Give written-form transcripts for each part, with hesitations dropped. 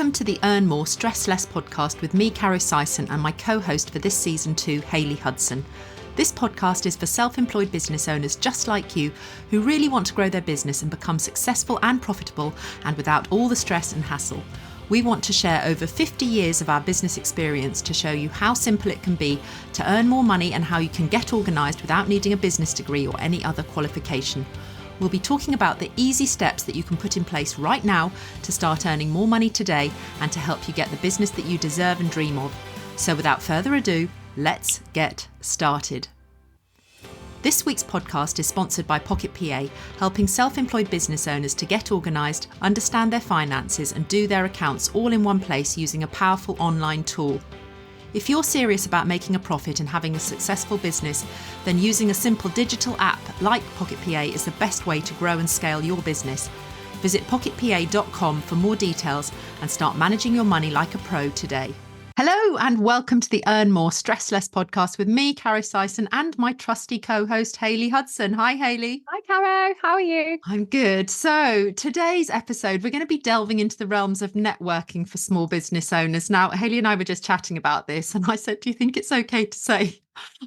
Welcome to the Earn More, Stress Less podcast with me, Caro Syson, and my co-host for this season 2, Hayley Hudson. This podcast is for self-employed business owners just like you who really want to grow their business and become successful and profitable and without all the stress and hassle. We want to share over 50 years of our business experience to show you how simple it can be to earn more money and how you can get organised without needing a business degree or any other qualification. We'll be talking about the easy steps that you can put in place right now to start earning more money today and to help you get the business that you deserve and dream of. So without further ado, let's get started. This week's podcast is sponsored by Pocket PA, helping self-employed business owners to get organised, understand their finances and do their accounts all in one place using a powerful online tool. If you're serious about making a profit and having a successful business, then using a simple digital app like Pocket PA is the best way to grow and scale your business. Visit pocketpa.com for more details and start managing your money like a pro today. Hello and welcome to the Earn More, Stress Less podcast with me, Caro Syson, and my trusty co-host, Hayley Hudson. Hi, Hayley. Hi, Caro. How are you? I'm good. So today's episode, we're going to be delving into the realms of networking for small business owners. Now, Hayley and I were just chatting about this and I said, do you think it's okay to say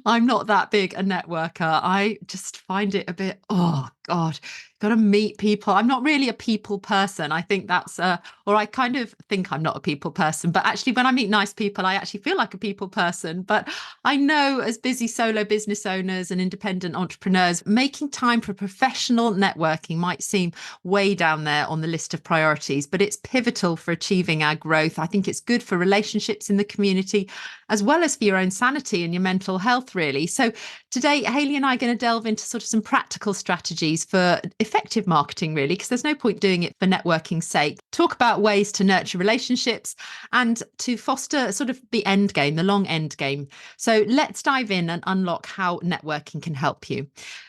I'm not that big a networker? I just find it a bit, oh God, got to meet people. I'm not really a people person. I think that's, or I kind of think I'm not a people person, but actually when I meet nice people, I actually feel like a people person. But I know as busy solo business owners and independent entrepreneurs, making time for professional networking might seem way down there on the list of priorities, but it's pivotal for achieving our growth. I think it's good for relationships in the community, as well as for your own sanity and your mental health, really. So today, Hayley and I are going to delve into sort of some practical strategies for effective marketing, really, because there's no point doing it for networking's sake. Talk about ways to nurture relationships and to foster sort of the end game, the long end game. So let's dive in and unlock how networking can help you.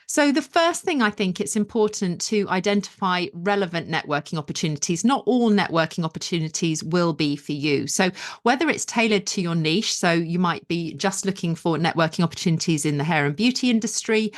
So the first thing, I think it's important to identify relevant networking opportunities. Not all networking opportunities will be for you. So whether it's tailored to your niche, so you might be just looking for networking opportunities in the hair and beauty industry,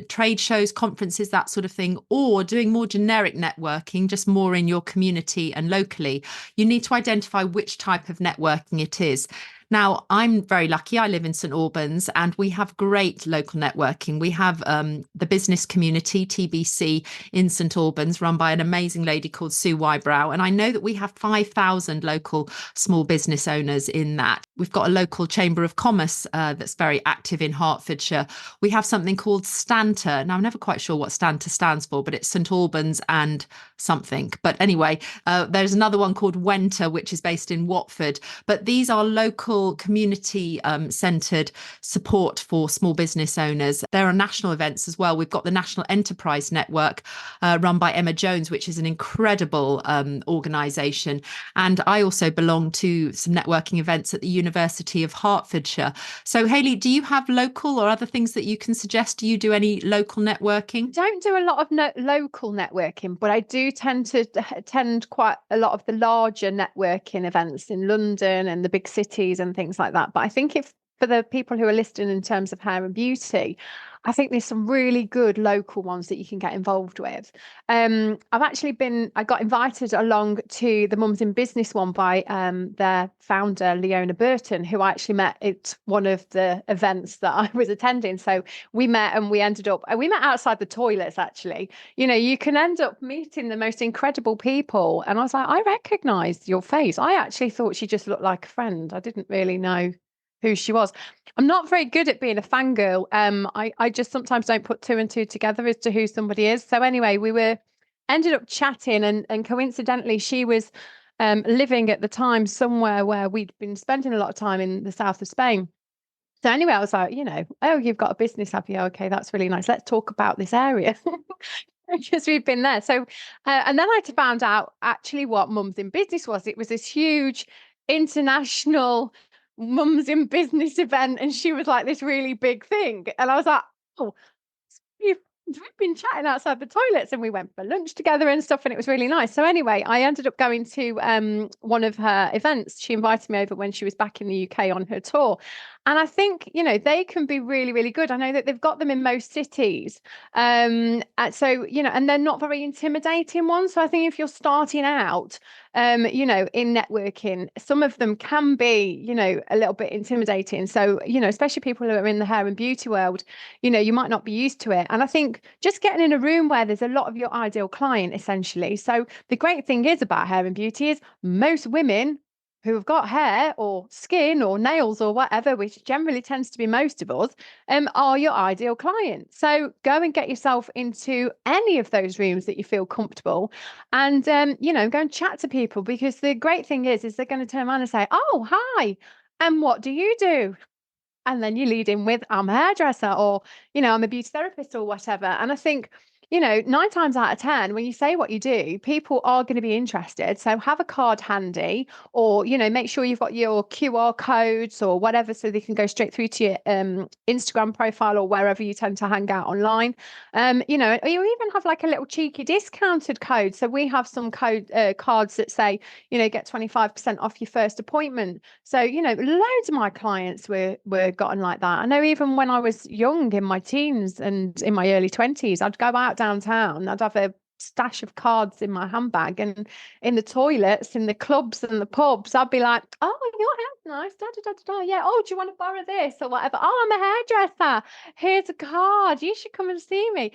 trade shows, conferences, that sort of thing, or doing more generic networking, just more in your community and locally, you need to identify which type of networking it is. Now, I'm very lucky. I live in St Albans and we have great local networking. We have the business community, TBC, in St Albans, run by an amazing lady called Sue Wybrow. And I know that we have 5,000 local small business owners in that. We've got a local Chamber of Commerce that's very active in Hertfordshire. We have something called Stanta. Now, I'm never quite sure what Stanta stands for, but it's St Albans and something. But anyway, there's another one called Wenter, which is based in Watford. But these are local community centred support for small business owners. There are national events as well. We've got the National Enterprise Network run by Emma Jones, which is an incredible organisation. And I also belong to some networking events at the University of Hertfordshire. So Hayley, do you have local or other things that you can suggest? Do you do any local networking? Don't do a lot of local networking, but I do tend to attend quite a lot of the larger networking events in London and the big cities and things like that. But I think if for the people who are listening in terms of hair and beauty, I think there's some really good local ones that you can get involved with. I got invited along to the Mums in Business one by their founder, Leona Burton, who I actually met at one of the events that I was attending. So we met and we met outside the toilets, actually. You know, you can end up meeting the most incredible people. And I was like, I recognised your face. I actually thought she just looked like a friend. I didn't really know who she was. I'm not very good at being a fangirl. I just sometimes don't put two and two together as to who somebody is. So anyway, ended up chatting and coincidentally she was living at the time somewhere where we'd been spending a lot of time in the south of Spain. So anyway, I was like, oh, you've got a business, have you? Okay, that's really nice. Let's talk about this area. Because we've been there. So, and then I found out actually what Mums in Business was. It was this huge international Mums in Business event, and she was like this really big thing. And I was like, oh, we've been chatting outside the toilets, and we went for lunch together and stuff, and it was really nice. So anyway, I ended up going to one of her events. She invited me over when she was back in the UK on her tour. And I think, they can be really, really good. I know that they've got them in most cities. So, and they're not very intimidating ones. So I think if you're starting out, in networking, some of them can be, a little bit intimidating. So, especially people who are in the hair and beauty world, you might not be used to it. And I think just getting in a room where there's a lot of your ideal client, essentially. So the great thing is about hair and beauty is most women who have got hair or skin or nails or whatever, which generally tends to be most of us, are your ideal client. So go and get yourself into any of those rooms that you feel comfortable, and go and chat to people, because the great thing is they're going to turn around and say, "Oh, hi, and what do you do?" And then you lead in with, "I'm a hairdresser," or, "I'm a beauty therapist," or whatever. And I think, 9 times out of 10, when you say what you do, people are going to be interested. So have a card handy, or, make sure you've got your QR codes or whatever, so they can go straight through to your Instagram profile or wherever you tend to hang out online. Or you even have like a little cheeky discounted code. So we have some cards that say, get 25% off your first appointment. So, loads of my clients were gotten like that. I know even when I was young, in my teens and in my early 20s, I'd go out downtown, I'd have a stash of cards in my handbag, and in the toilets, in the clubs and the pubs, I'd be like, "Oh, your hair's nice, da, da, da, da, da. Yeah, oh, do you want to borrow this or whatever? Oh, I'm a hairdresser, here's a card, you should come and see me."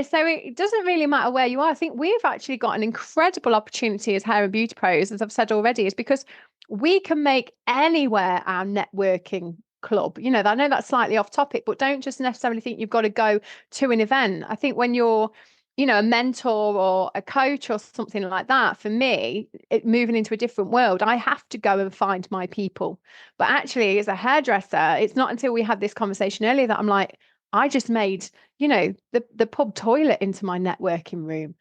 So it doesn't really matter where you are. I think we've actually got an incredible opportunity as hair and beauty pros, as I've said already, is because we can make anywhere our networking club. I know that's slightly off topic, but don't just necessarily think you've got to go to an event. I think when you're, a mentor or a coach or something like that, for me, moving into a different world, I have to go and find my people. But actually, as a hairdresser, it's not until we had this conversation earlier that I'm like, I just made, the pub toilet into my networking room,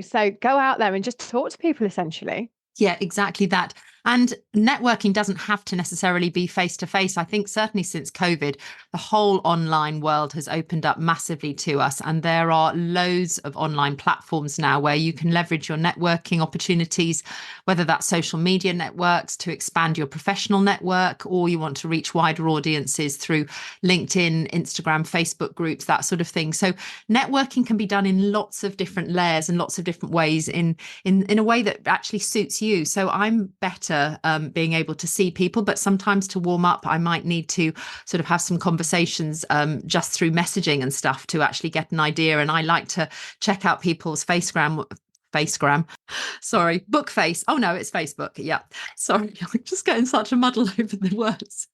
so go out there and just talk to people, essentially. Yeah, exactly that. And networking doesn't have to necessarily be face to face. I think certainly since COVID, the whole online world has opened up massively to us. And there are loads of online platforms now where you can leverage your networking opportunities, whether that's social media networks to expand your professional network, or you want to reach wider audiences through LinkedIn, Instagram, Facebook groups, that sort of thing. So networking can be done in lots of different layers and lots of different ways in a way that actually suits you. So I'm better being able to see people, but sometimes to warm up, I might need to sort of have some conversations just through messaging and stuff to actually get an idea. And I like to check out people's sorry, book face. Oh no, it's Facebook. Yeah. Sorry, I'm just getting such a muddle over the words.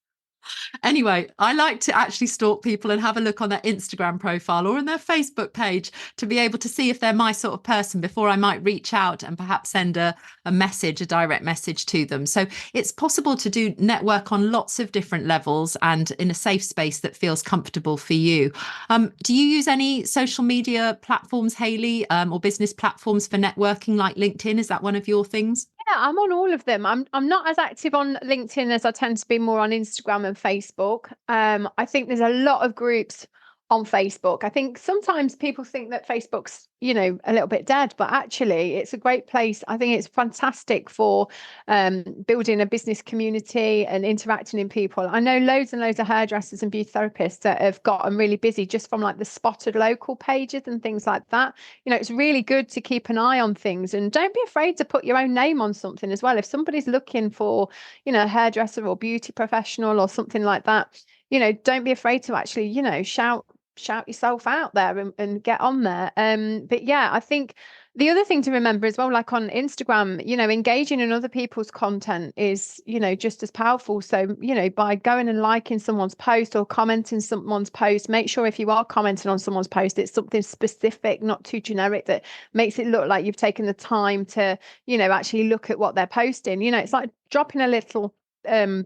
Anyway, I like to actually stalk people and have a look on their Instagram profile or on their Facebook page to be able to see if they're my sort of person before I might reach out and perhaps send a message, a direct message to them. So it's possible to do network on lots of different levels and in a safe space that feels comfortable for you. Do you use any social media platforms, Hayley, or business platforms for networking like LinkedIn? Is that one of your things? Yeah, I'm on all of them. I'm not as active on LinkedIn as I tend to be more on Instagram and Facebook. I think there's a lot of groups on Facebook. I think sometimes people think that Facebook's, a little bit dead, but actually it's a great place. I think it's fantastic for building a business community and interacting in people. I know loads and loads of hairdressers and beauty therapists that have gotten really busy just from like the spotted local pages and things like that. It's really good to keep an eye on things, and don't be afraid to put your own name on something as well. If somebody's looking for, a hairdresser or beauty professional or something like that, don't be afraid to actually, shout yourself out there and get on there. But yeah, I think the other thing to remember as well, like on Instagram, engaging in other people's content is, just as powerful. So, by going and liking someone's post or commenting someone's post, make sure if you are commenting on someone's post, it's something specific, not too generic, that makes it look like you've taken the time to, actually look at what they're posting. It's like dropping a little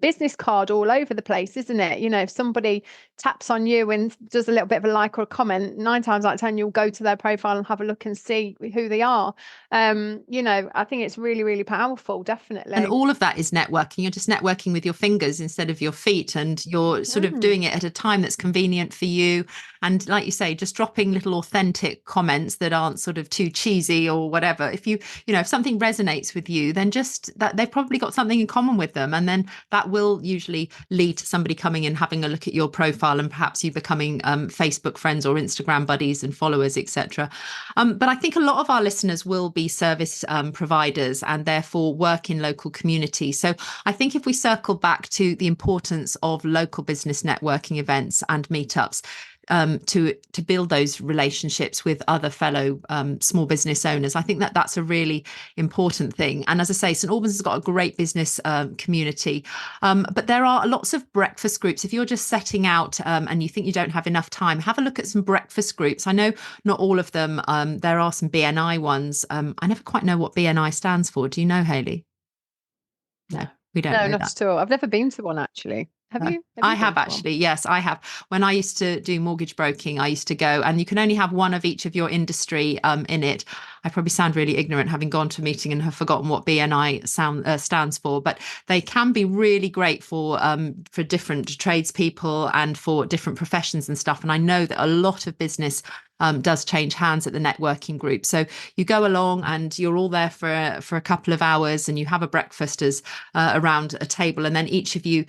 business card all over the place, isn't it? If somebody taps on you and does a little bit of a like or a comment, 9 times out of 10 you'll go to their profile and have a look and see who they are. I think it's really, really powerful, definitely. And all of that is networking. You're just networking with your fingers instead of your feet, and you're sort of doing it at a time that's convenient for you. And like you say, just dropping little authentic comments that aren't sort of too cheesy or whatever. If if something resonates with you, then just that they've probably got something in common with them. And then then that will usually lead to somebody coming in, having a look at your profile, and perhaps you becoming Facebook friends or Instagram buddies and followers, etc. But I think a lot of our listeners will be service providers and therefore work in local communities. So I think if we circle back to the importance of local business networking events and meetups, to build those relationships with other fellow small business owners. I think that that's a really important thing. And as I say, St Albans has got a great business community, but there are lots of breakfast groups. If you're just setting out and you think you don't have enough time, have a look at some breakfast groups. I know not all of them. There are some BNI ones. I never quite know what BNI stands for. Do you know, Hayley? No, we don't No, know not that. at all. I've never been to one actually. Have you? Have I you have been to one? actually. Yes, I have. When I used to do mortgage broking, I used to go, and you can only have one of each of your industry in it. I probably sound really ignorant, having gone to a meeting and have forgotten what BNI stands for, but they can be really great for different tradespeople and for different professions and stuff. And I know that a lot of business does change hands at the networking group. So you go along and you're all there for a couple of hours, and you have a breakfast as around a table, and then each of you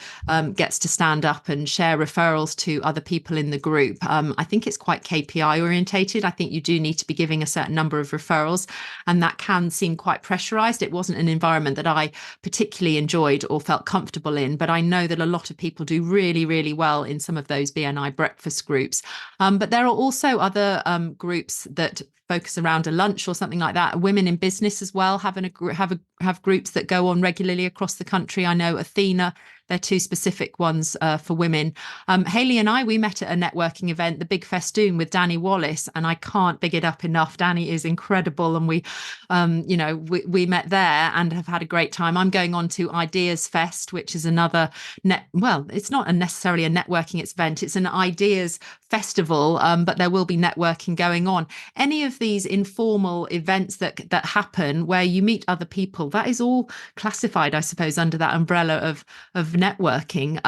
gets to stand up and share referrals to other people in the group. I think it's quite KPI orientated. I think you do need to be giving a certain number of referrals, and that can seem quite pressurized. It wasn't an environment that I particularly enjoyed or felt comfortable in, but I know that a lot of people do really, really well in some of those BNI breakfast groups. But there are also other groups that focus around a lunch or something like that. Women in business as well have groups that go on regularly across the country. I know Athena, they're two specific ones for women. Hayley and I, we met at a networking event, the Big Festoon, with Danny Wallace, and I can't big it up enough. Danny is incredible, and we met there and have had a great time. I'm going on to Ideas Fest, which is another it's not necessarily a networking event, it's an ideas festival, but there will be networking going on. Any of these informal events that happen where you meet other people, that is all classified, I suppose, under that umbrella of networking.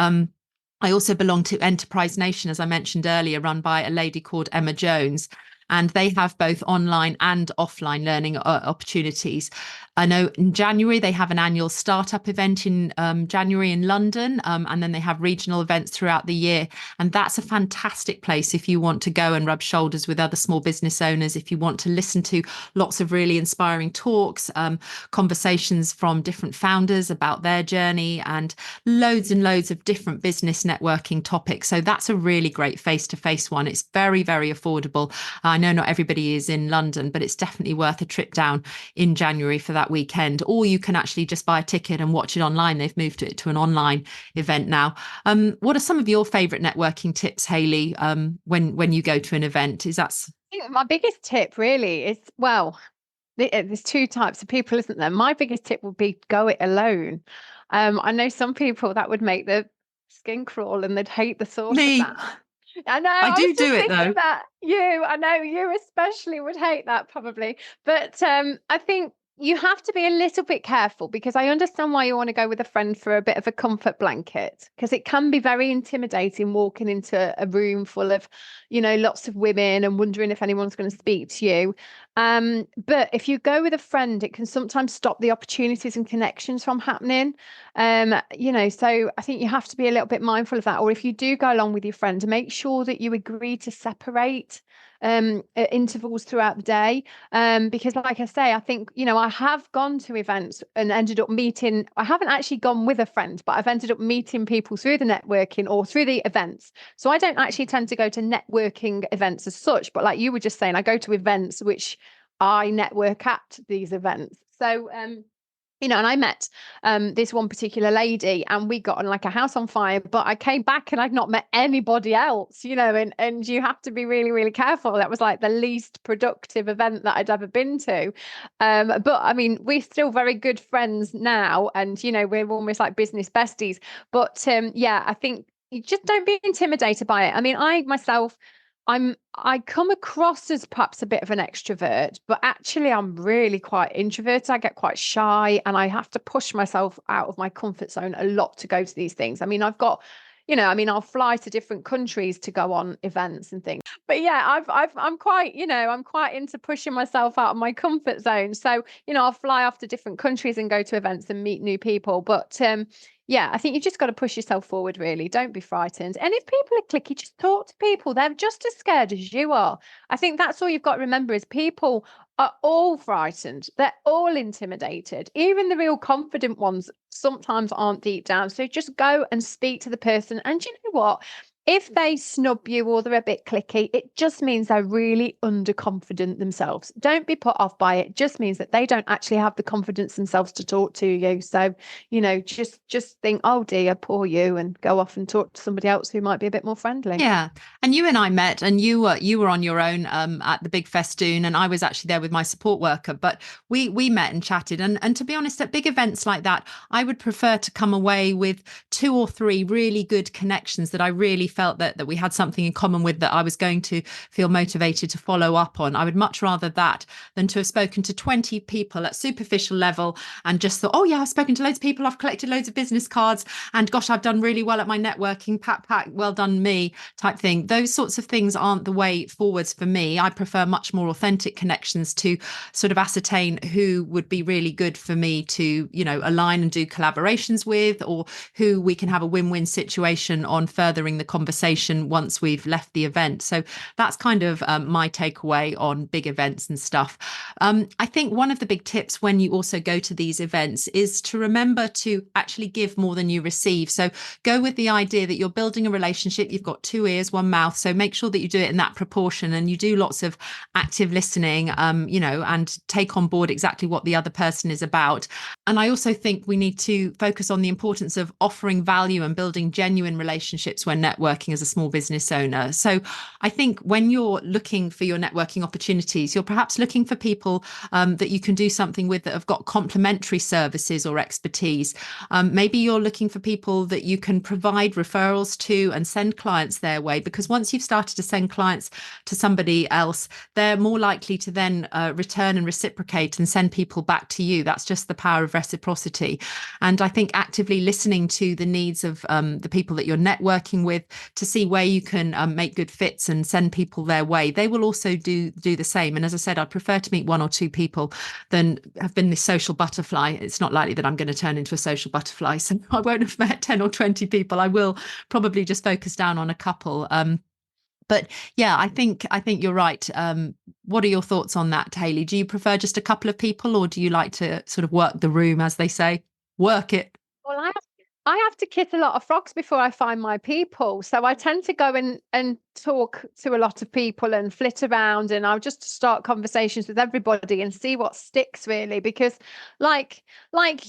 I also belong to Enterprise Nation, as I mentioned earlier, run by a lady called Emma Jones. And they have both online and offline learning opportunities. I know in January they have an annual startup event in January in London, and then they have regional events throughout the year. And that's a fantastic place if you want to go and rub shoulders with other small business owners, if you want to listen to lots of really inspiring talks, conversations from different founders about their journey, and loads of different business networking topics. So that's a really great face-to-face one. It's very, very affordable. I know not everybody is in London, but it's definitely worth a trip down in January for that weekend. Or you can actually just buy a ticket and watch it online. They've moved it to an online event now. What are some of your favourite networking tips, Hayley, when you go to an event? My biggest tip really is, there's two types of people, isn't there? My biggest tip would be go it alone. I know some people that would make the skin crawl and they'd hate the thought of Me? that. I know. I I was do just it thinking though. that I know you especially would hate that probably. But I think you have to be a little bit careful, because I understand why you want to go with a friend for a bit of a comfort blanket, because it can be very intimidating walking into a room full of, lots of women and wondering if anyone's going to speak to you. But if you go with a friend, it can sometimes stop the opportunities and connections from happening. So I think you have to be a little bit mindful of that. Or if you do go along with your friend, make sure that you agree to separate at intervals throughout the day. Because like I say, I think, I have gone to events and ended up meeting, I haven't actually gone with a friend, but I've ended up meeting people through the networking or through the events. So I don't actually tend to go to networking events as such, but like you were just saying, I go to events which I network at these events. So, and I met this one particular lady, and we got on like a house on fire, but I came back and I'd not met anybody else, and you have to be really, really careful. That was like the least productive event that I'd ever been to. But I mean, we're still very good friends now, and, we're almost like business besties. But I think you just don't be intimidated by it. I mean, I myself, I come across as perhaps a bit of an extrovert, but actually I'm really quite introverted. I get quite shy, and I have to push myself out of my comfort zone a lot to go to these things. I mean, I've got, I'll fly to different countries to go on events and things. But yeah, I'm quite, I'm quite into pushing myself out of my comfort zone. So, I'll fly off to different countries and go to events and meet new people. But Yeah, I think you just got to push yourself forward, really. Don't be frightened. And if people are clicky, just talk to people. They're just as scared as you are. I think that's all you've got to remember is people are all frightened. They're all intimidated. Even the real confident ones sometimes aren't deep down. So just go and speak to the person. And you know what? If they snub you or they're a bit clicky, it just means they're really underconfident themselves. Don't be put off by it. It just means that they don't actually have the confidence themselves to talk to you. So, just think, oh dear, poor you, and go off and talk to somebody else who might be a bit more friendly. Yeah. And you and I met, and you were on your own at the big festoon, and I was actually there with my support worker, but we met and chatted. And to be honest, at big events like that, I would prefer to come away with 2 or 3 really good connections that I really felt that we had something in common with, that I was going to feel motivated to follow up on. I would much rather that than to have spoken to 20 people at superficial level and just thought, oh yeah, I've spoken to loads of people, I've collected loads of business cards, and gosh, I've done really well at my networking, pat, well done me, type thing. Those sorts of things aren't the way forwards for me. I prefer much more authentic connections to sort of ascertain who would be really good for me to, align and do collaborations with, or who we can have a win-win situation on furthering the conversation once we've left the event. So that's kind of my takeaway on big events and stuff. I think one of the big tips when you also go to these events is to remember to actually give more than you receive. So go with the idea that you're building a relationship. You've got 2 ears, 1 mouth. So make sure that you do it in that proportion, and you do lots of active listening, and take on board exactly what the other person is about. And I also think we need to focus on the importance of offering value and building genuine relationships when networking as a small business owner. So I think when you're looking for your networking opportunities, you're perhaps looking for people that you can do something with that have got complementary services or expertise. Maybe you're looking for people that you can provide referrals to and send clients their way, because once you've started to send clients to somebody else, they're more likely to then return and reciprocate and send people back to you. That's just the power of reciprocity. And I think actively listening to the needs of the people that you're networking with to see where you can make good fits and send people their way, they will also do the same. And as I said, I prefer to meet 1 or 2 people than have been this social butterfly. It's not likely that I'm going to turn into a social butterfly, so I won't have met 10 or 20 people. I will probably just focus down on a couple. But yeah, I think you're right. What are your thoughts on that, Hayley? Do you prefer just a couple of people, or do you like to sort of work the room, as they say, work it? Well, I have to kiss a lot of frogs before I find my people. So I tend to go and talk to a lot of people and flit around, and I'll just start conversations with everybody and see what sticks, really. Because like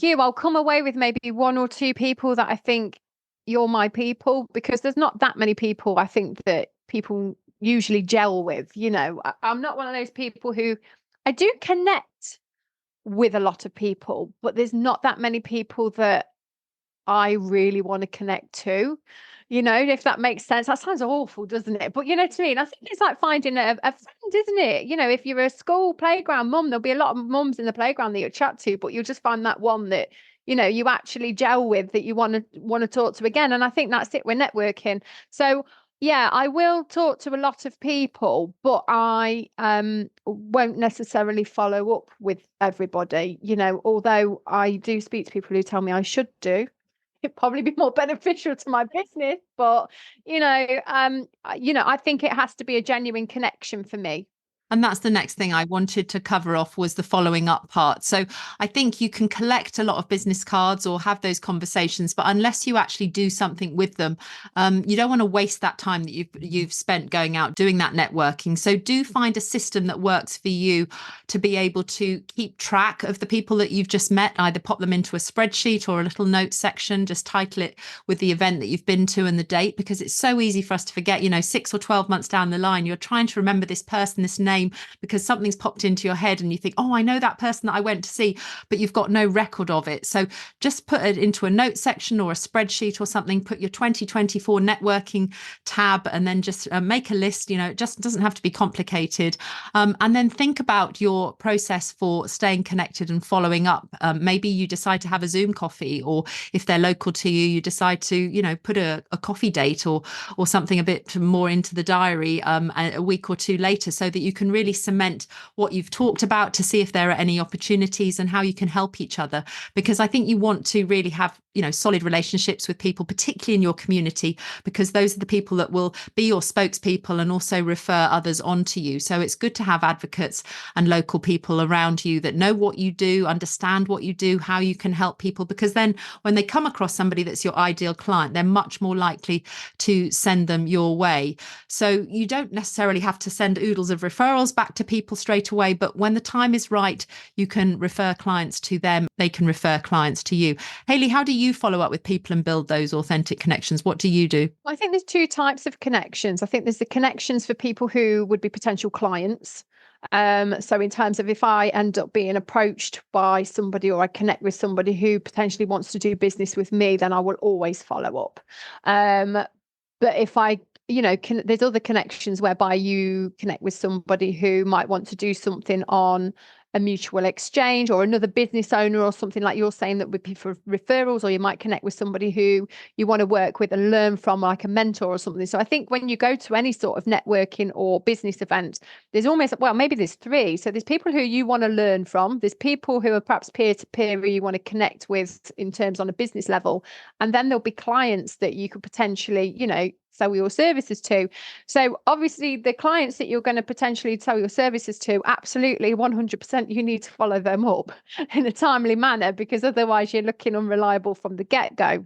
you, I'll come away with maybe 1 or 2 people that I think you're my people, because there's not that many people I think that people usually gel with. I'm not one of those people who, I do connect with a lot of people, but there's not that many people that I really want to connect to, if that makes sense. That sounds awful, doesn't it? But you know what I mean? I think it's like finding a friend, isn't it? If you're a school playground mum, there'll be a lot of mums in the playground that you'll chat to, but you'll just find that one that, you actually gel with, that you want to talk to again. And I think that's it. We're networking. So yeah, I will talk to a lot of people, but I won't necessarily follow up with everybody, although I do speak to people who tell me I should do. It'd probably be more beneficial to my business, but I think it has to be a genuine connection for me. And that's the next thing I wanted to cover off, was the following up part. So I think you can collect a lot of business cards or have those conversations, but unless you actually do something with them, you don't want to waste that time that you've spent going out doing that networking. So do find a system that works for you to be able to keep track of the people that you've just met. Either pop them into a spreadsheet or a little note section, just title it with the event that you've been to and the date, because it's so easy for us to forget. 6 or 12 months down the line, you're trying to remember this person, this name, because something's popped into your head and you think, oh, I know that person that I went to see, but you've got no record of it. So just put it into a note section or a spreadsheet or something, put your 2024 networking tab, and then just make a list. It just doesn't have to be complicated. And then think about your process for staying connected and following up. Maybe you decide to have a Zoom coffee, or if they're local to you, you decide to, put a coffee date or something a bit more into the diary a week or 2 later, so that you can can really cement what you've talked about to see if there are any opportunities and how you can help each other. Because I think you want to really have, solid relationships with people, particularly in your community, because those are the people that will be your spokespeople and also refer others on to you. So it's good to have advocates and local people around you that know what you do, understand what you do, how you can help people, because then when they come across somebody that's your ideal client, they're much more likely to send them your way. So you don't necessarily have to send oodles of referrals back to people straight away, but when the time is right, you can refer clients to them, they can refer clients to you. Hayley, how do you follow up with people and build those authentic connections? What do you do? I think there's two types of connections. I think there's the connections for people who would be potential clients. So in terms of if I end up being approached by somebody or I connect with somebody who potentially wants to do business with me, then I will always follow up. But if I, there's other connections whereby you connect with somebody who might want to do something on a mutual exchange, or another business owner or something, like you're saying, that would be for referrals, or you might connect with somebody who you want to work with and learn from, like a mentor or something. So I think when you go to any sort of networking or business event, there's almost, well, maybe there's three. So there's people who you want to learn from, there's people who are perhaps peer-to-peer who you want to connect with in terms on a business level, and then there'll be clients that you could potentially, sell your services to. So obviously the clients that you're going to potentially sell your services to, absolutely 100% you need to follow them up in a timely manner, because otherwise you're looking unreliable from the get-go.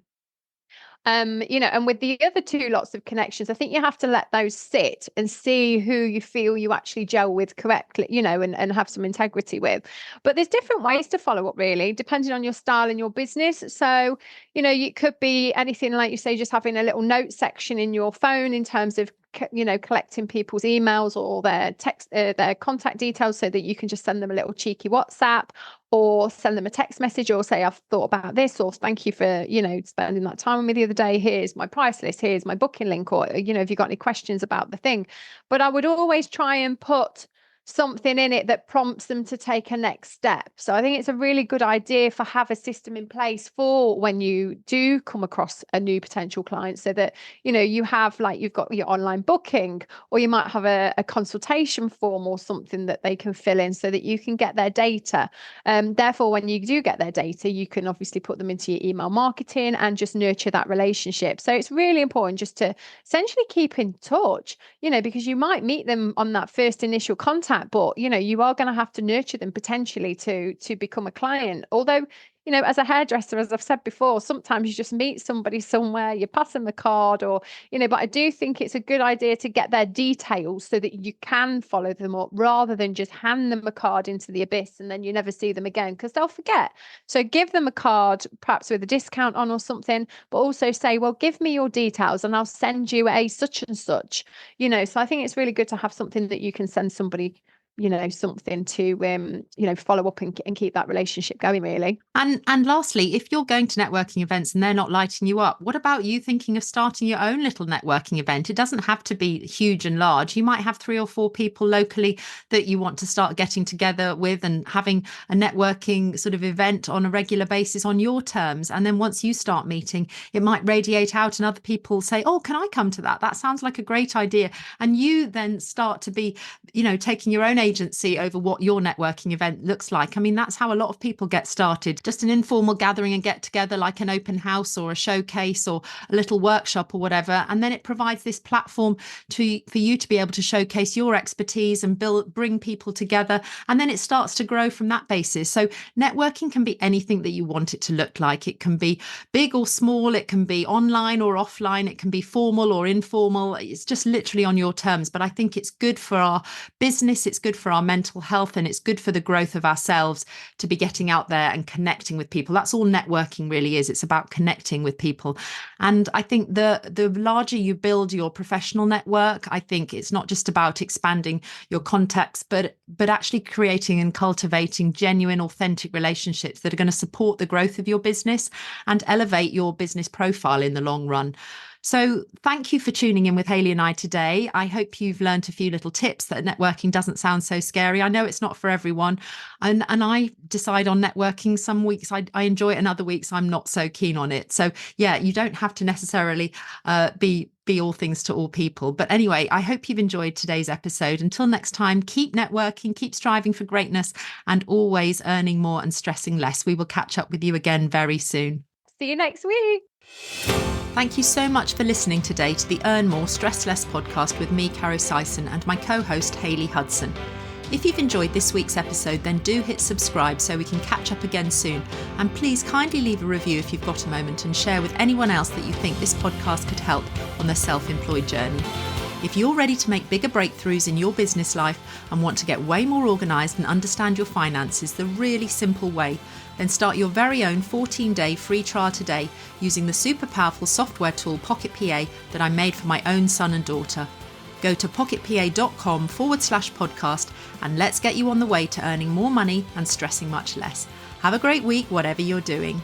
And with the other two lots of connections, I think you have to let those sit and see who you feel you actually gel with correctly, and have some integrity with. But there's different ways to follow up, really, depending on your style and your business. So, it could be anything, like you say, just having a little note section in your phone in terms of collecting people's emails or their text, their contact details, so that you can just send them a little cheeky WhatsApp, or send them a text message, or say, I've thought about this, or thank you for, spending that time with me the other day. Here's my price list. Here's my booking link. Or, if you've got any questions about the thing. But I would always try and put something in it that prompts them to take a next step. So I think it's a really good idea for have a system in place for when you do come across a new potential client, so that you have, like, you've got your online booking, or you might have a consultation form or something that they can fill in, so that you can get their data. Therefore, when you do get their data, you can obviously put them into your email marketing and just nurture that relationship. So it's really important just to essentially keep in touch, because you might meet them on that first initial contact, but you are going to have to nurture them potentially to become a client. Although, as a hairdresser, as I've said before, sometimes you just meet somebody somewhere, you pass them a card, or but I do think it's a good idea to get their details so that you can follow them up, rather than just hand them a card into the abyss and then you never see them again, because they'll forget. So give them a card, perhaps with a discount on or something, but also say, well, give me your details and I'll send you a such and such. So I think it's really good to have something that you can send somebody, something to follow up and keep that relationship going, really. And lastly, if you're going to networking events and they're not lighting you up, what about you thinking of starting your own little networking event? It doesn't have to be huge and large. You might have 3 or 4 people locally that you want to start getting together with, and having a networking sort of event on a regular basis on your terms. And then once you start meeting, it might radiate out and other people say, oh, can I come to that? That sounds like a great idea. And you then start to be, taking your own agency over what your networking event looks like. I mean, that's how a lot of people get started. Just an informal gathering and get together, like an open house or a showcase or a little workshop or whatever. And then it provides this platform for you to be able to showcase your expertise and bring people together. And then it starts to grow from that basis. So networking can be anything that you want it to look like. It can be big or small. It can be online or offline. It can be formal or informal. It's just literally on your terms. But I think it's good for our business. It's good for our mental health, and it's good for the growth of ourselves to be getting out there and connecting with people. That's all networking really is. It's about connecting with people. And I think the larger you build your professional network, I think it's not just about expanding your contacts, but actually creating and cultivating genuine, authentic relationships that are going to support the growth of your business and elevate your business profile in the long run. So thank you for tuning in with Hayley and I today. I hope you've learned a few little tips that networking doesn't sound so scary. I know it's not for everyone. And I decide on networking. Some weeks I enjoy it and other weeks I'm not so keen on it. So yeah, you don't have to necessarily be all things to all people. But anyway, I hope you've enjoyed today's episode. Until next time, keep networking, keep striving for greatness, and always earning more and stressing less. We will catch up with you again very soon. See you next week. Thank you so much for listening today to the Earn More, Stress Less podcast with me, Caro Syson, and my co-host, Hayley Hudson. If you've enjoyed this week's episode, then do hit subscribe so we can catch up again soon. And please kindly leave a review if you've got a moment and share with anyone else that you think this podcast could help on their self-employed journey. If you're ready to make bigger breakthroughs in your business life and want to get way more organised and understand your finances the really simple way, then start your very own 14-day free trial today using the super powerful software tool Pocket PA that I made for my own son and daughter. Go to pocketpa.com/podcast and let's get you on the way to earning more money and stressing much less. Have a great week, whatever you're doing.